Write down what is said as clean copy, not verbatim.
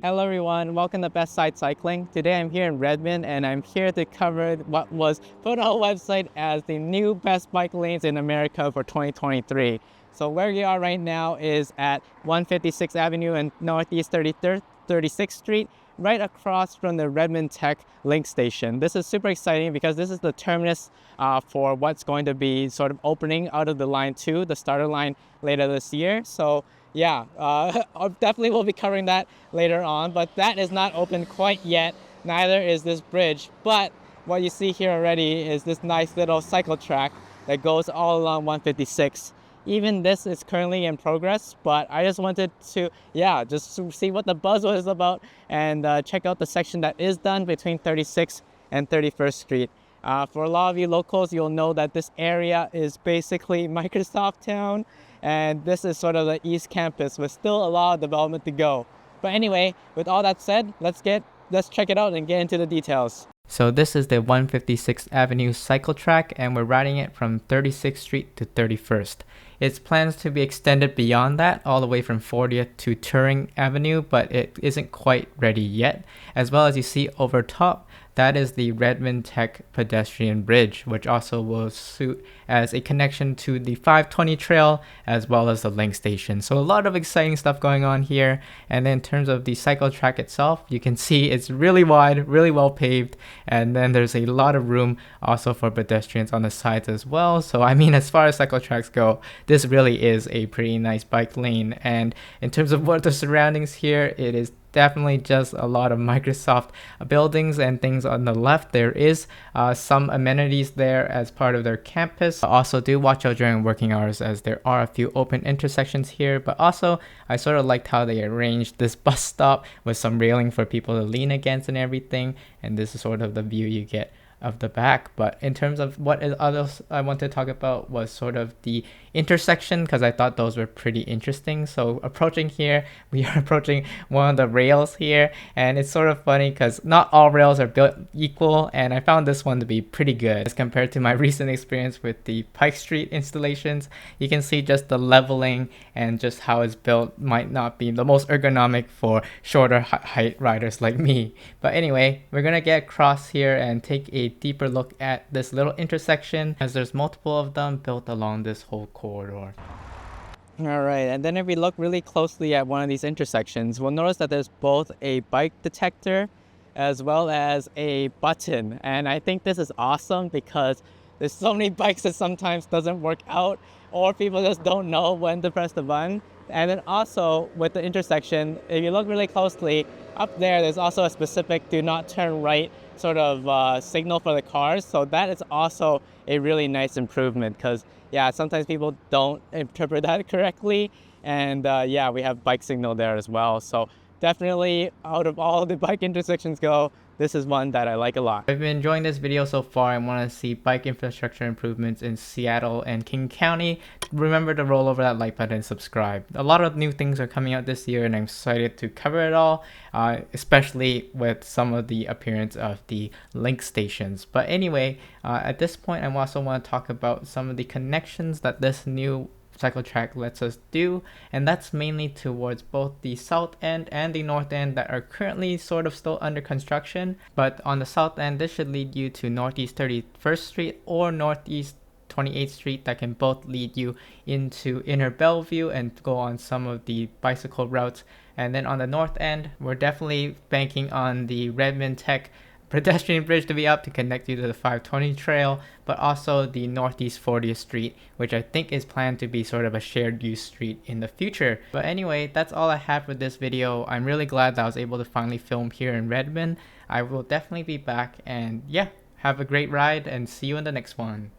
Hello everyone, welcome to Best Side Cycling. Today I'm here in Redmond and I'm here to cover what was put on our website as the new best bike lanes in America for 2023. So where we are right now is at 156th Avenue and Northeast 36th Street, right across from the Redmond Tech Link Station. This is super exciting because this is the terminus for what's going to be sort of opening out of the line 2, the starter line later this year. So yeah, I definitely will be covering that later on, but that is not open quite yet. Neither is this bridge, but what you see here already is this nice little cycle track that goes all along 156. Even this is currently in progress, but I just wanted to, just to see what the buzz was about and check out the section that is done between 36th and 31st Street. For a lot of you locals, you'll know that this area is basically Microsoft Town, and this is sort of the East Campus with still a lot of development to go. But anyway, with all that said, let's check it out and get into the details. So this is the 156th Avenue cycle track, and we're riding it from 36th Street to 31st. It's plans to be extended beyond that, all the way from 40th to Turing Avenue, but it isn't quite ready yet. As well as you see over top, that is the Redmond Tech pedestrian bridge, which also will suit as a connection to the 520 trail as well as the link station. So a lot of exciting stuff going on here. And then in terms of the cycle track itself, you can see it's really wide, really well paved, and then there's a lot of room also for pedestrians on the sides as well. So I mean, as far as cycle tracks go, this really is a pretty nice bike lane. And in terms of what the surroundings here, it is definitely just a lot of Microsoft buildings and things on the left. There is some amenities there as part of their campus. Also, do watch out during working hours as there are a few open intersections here. But also, I sort of liked how they arranged this bus stop with some railing for people to lean against and everything. And this is sort of the view you get of the back. But in terms of what else I want to talk about was sort of the intersection, because I thought those were pretty interesting. So approaching here, we are approaching one of the rails here, and it's sort of funny because not all rails are built equal, and I found this one to be pretty good as compared to my recent experience with the Pike Street installations. You can see just the leveling and just how it's built might not be the most ergonomic for shorter height riders like me. But anyway, we're gonna get across here and take a deeper look at this little intersection, as there's multiple of them built along this whole corridor. All right, and then if we look really closely at one of these intersections, we'll notice that there's both a bike detector as well as a button. And I think this is awesome because there's so many bikes that sometimes doesn't work out, or people just don't know when to press the button. And then also with the intersection, if you look really closely, up there's also a specific do not turn right sort of signal for the cars. So that is also a really nice improvement because, sometimes people don't interpret that correctly. And we have bike signal there as well. So definitely out of all the bike intersections this is one that I like a lot. I've been enjoying this video so far and want to see bike infrastructure improvements in Seattle and King County. Remember to roll over that like button and subscribe. A lot of new things are coming out this year and I'm excited to cover it all, especially with some of the appearance of the link stations. But anyway, at this point, I also want to talk about some of the connections that this new cycle track lets us do, and that's mainly towards both the south end and the north end that are currently sort of still under construction. But on the south end, this should lead you to Northeast 31st Street or Northeast 28th Street, that can both lead you into Inner Bellevue and go on some of the bicycle routes. And then on the north end, we're definitely banking on the Redmond Tech pedestrian bridge to be up to connect you to the 520 trail, but also the Northeast 40th Street, which I think is planned to be sort of a shared use street in the future. But anyway, that's all I have for this video. I'm really glad that I was able to finally film here in Redmond. I will definitely be back, and have a great ride and see you in the next one.